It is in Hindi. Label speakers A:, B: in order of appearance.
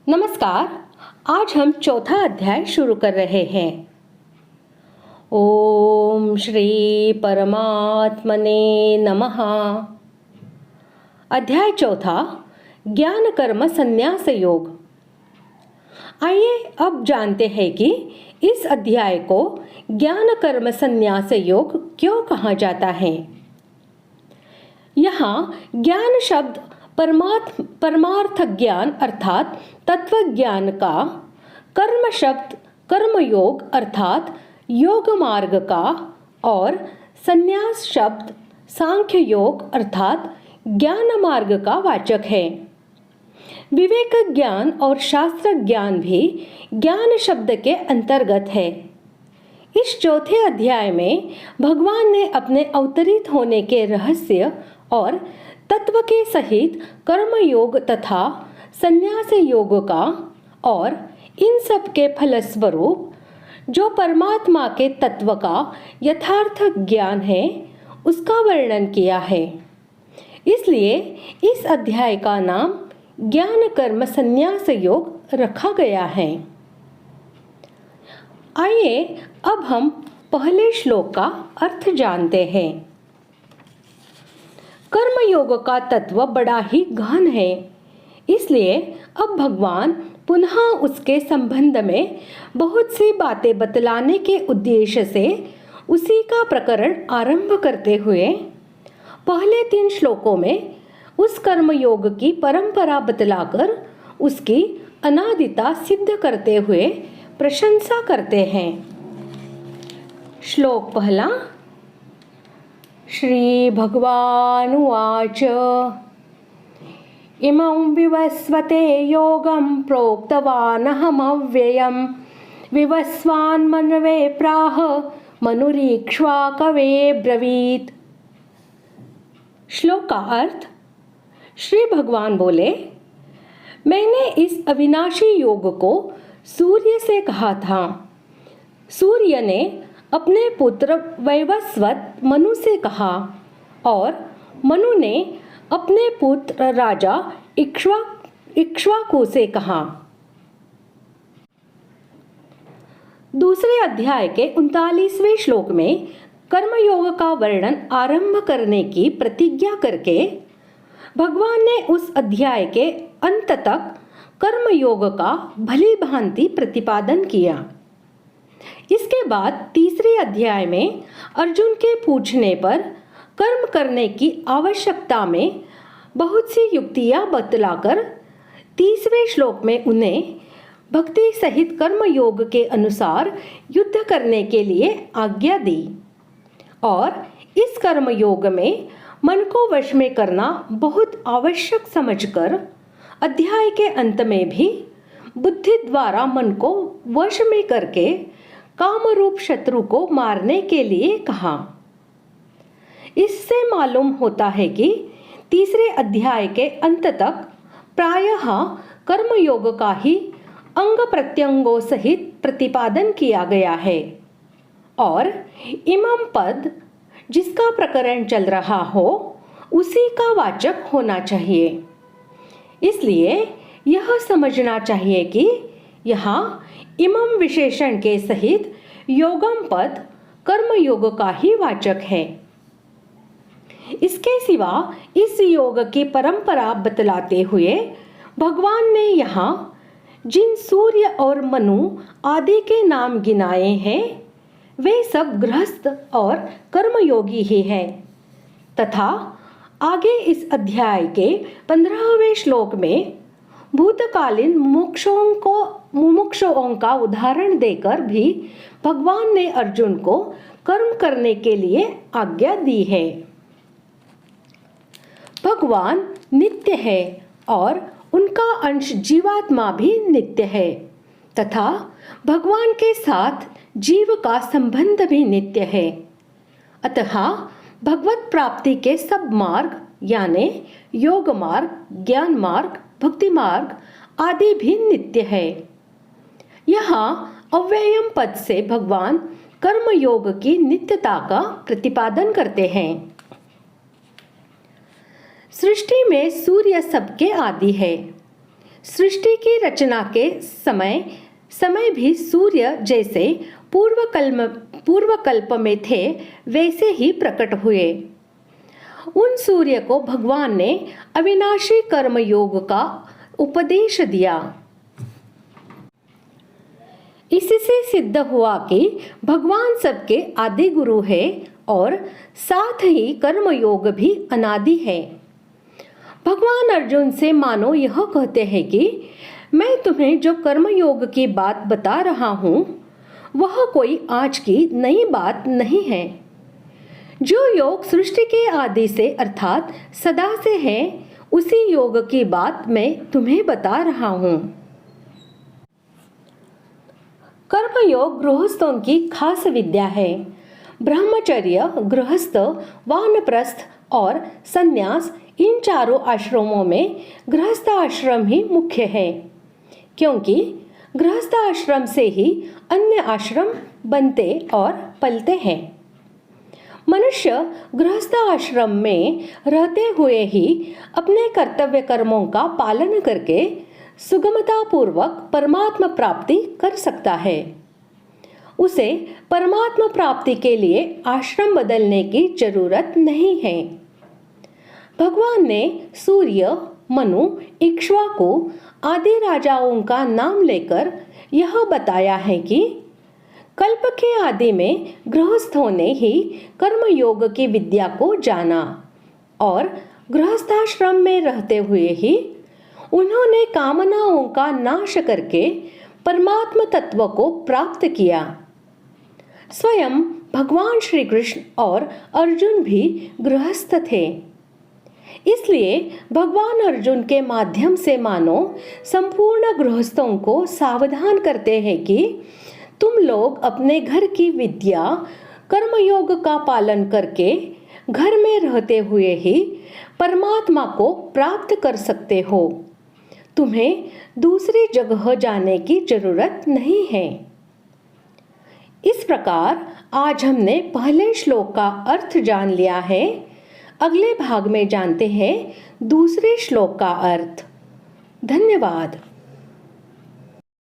A: नमस्कार। आज हम चौथा अध्याय शुरू कर रहे हैं। ओम श्री परमात्मने नमः। अध्याय चौथा, ज्ञान कर्म संन्यास योग। आइए अब जानते हैं कि इस अध्याय को ज्ञान कर्म संन्यास योग क्यों कहा जाता है। यहाँ ज्ञान शब्द परमार्थ ज्ञान अर्थात तत्व ज्ञान का, कर्म शब्द कर्मयोग अर्थात योग मार्ग का और संन्यास शब्द सांख्य योग अर्थात ज्ञान मार्ग का वाचक है। विवेक ज्ञान और शास्त्र ज्ञान भी ज्ञान शब्द के अंतर्गत है। इस चौथे अध्याय में भगवान ने अपने अवतरित होने के रहस्य और तत्व के सहित कर्म योग तथा संन्यास योग का और इन सब के फलस्वरूप जो परमात्मा के तत्व का यथार्थ ज्ञान है उसका वर्णन किया है। इसलिए इस अध्याय का नाम ज्ञान कर्म संन्यास योग रखा गया है। आइए अब हम पहले श्लोक का अर्थ जानते हैं। कर्मयोग का तत्व बड़ा ही गहन है, इसलिए अब भगवान पुनः उसके संबंध में बहुत सी बातें बतलाने के उद्देश्य से उसी का प्रकरण आरंभ करते हुए पहले 3 श्लोकों में उस कर्मयोग की परंपरा बतलाकर उसकी अनादिता सिद्ध करते हुए प्रशंसा करते हैं। श्लोक पहला। श्री भगवानुवाच इमं विवस्वते योगं प्रोक्तवानहमव्ययं विवस्वान्मनवे प्राह मनुरीक्ष्वाकवे ब्रवीत। श्लोक का अर्थ। श्री भगवान बोले, मैंने इस अविनाशी योग को सूर्य से कहा था। सूर्य ने अपने पुत्र वैवस्वत मनु से कहा और मनु ने अपने पुत्र राजा इक्ष्वाकु से कहा। दूसरे अध्याय के 39वें श्लोक में कर्मयोग का वर्णन आरंभ करने की प्रतिज्ञा करके भगवान ने उस अध्याय के अंत तक कर्मयोग का भली भांति प्रतिपादन किया। इसके बाद तीसरे अध्याय में अर्जुन के पूछने पर कर्म करने की आवश्यकता में बहुत सी युक्तियां बतलाकर 30वें श्लोक में उन्हें भक्ति सहित कर्म योग के अनुसार युद्ध करने के लिए आज्ञा दी और इस कर्म योग में मन को वश में करना बहुत आवश्यक समझकर अध्याय के अंत में भी बुद्धि द्वारा मन को वश में करके कामरूप शत्रु को मारने के लिए कहा। इससे मालूम होता है कि तीसरे अध्याय के अंत तक प्रायः कर्मयोग का ही अंग प्रत्यंगों सहित प्रतिपादन किया गया है और इमम पद जिसका प्रकरण चल रहा हो उसी का वाचक होना चाहिए। इसलिए यह समझना चाहिए कि यहाँ इमम विशेषण के सहित योगम पद कर्मयोग का ही वाचक है। इसके सिवा इस योग की परंपरा बतलाते हुए भगवान ने यहाँ जिन सूर्य और मनु आदि के नाम गिनाए हैं वे सब गृहस्थ और कर्मयोगी ही हैं तथा आगे इस अध्याय के 15वें श्लोक में भूतकालीन मुमुक्षुओं का उदाहरण देकर भी भगवान ने अर्जुन को कर्म करने के लिए आज्ञा दी है। भगवान नित्य है और उनका अंश जीवात्मा भी नित्य है तथा भगवान के साथ जीव का संबंध भी नित्य है। अतः भगवत प्राप्ति के सब मार्ग यानी योग मार्ग, ज्ञान मार्ग, भक्ति मार्ग आदि भी नित्य है। यहाँ अव्ययम पद से भगवान कर्म योग की नित्यता का प्रतिपादन करते हैं। सृष्टि में सूर्य सबके आदि है सृष्टि की रचना के समय भी सूर्य जैसे पूर्वकल्प में थे वैसे ही प्रकट हुए। उन सूर्य को भगवान ने अविनाशी कर्म योग का उपदेश दिया। इससे सिद्ध हुआ कि भगवान सबके आदि गुरु है और साथ ही कर्म योग भी अनादि है। भगवान अर्जुन से मानो यह कहते हैं कि मैं तुम्हें जो कर्म योग की बात बता रहा हूँ वह कोई आज की नई बात नहीं है। जो योग सृष्टि के आदि से अर्थात सदा से है उसी योग की बात मैं तुम्हें बता रहा हूँ। कर्म योग गृहस्थों की खास विद्या है। ब्रह्मचर्य, गृहस्थ, वानप्रस्थ और संन्यास इन चारों आश्रमों में गृहस्थ आश्रम ही मुख्य है, क्योंकि गृहस्थ आश्रम से ही अन्य आश्रम बनते और पलते हैं। मनुष्य गृहस्थ आश्रम में रहते हुए ही अपने कर्तव्य कर्मों का पालन करके सुगमता पूर्वक परमात्मा प्राप्ति कर सकता है। उसे परमात्मा प्राप्ति के लिए आश्रम बदलने की जरूरत नहीं है। भगवान ने सूर्य, मनु, इक्ष्वाकु आदि राजाओं का नाम लेकर यह बताया है कि कल्प के आदि में गृहस्थों ने ही कर्मयोग की विद्या को जाना और गृहस्थाश्रम में रहते हुए ही उन्होंने कामनाओं का नाश करके परमात्म तत्व को प्राप्त किया। स्वयं भगवान श्री कृष्ण और अर्जुन भी गृहस्थ थे। इसलिए भगवान अर्जुन के माध्यम से मानो संपूर्ण गृहस्थों को सावधान करते हैं कि तुम लोग अपने घर की विद्या कर्मयोग का पालन करके घर में रहते हुए ही परमात्मा को प्राप्त कर सकते हो। तुम्हें दूसरी जगह जाने की जरूरत नहीं है। इस प्रकार आज हमने पहले श्लोक का अर्थ जान लिया है। अगले भाग में जानते हैं दूसरे श्लोक का अर्थ। धन्यवाद।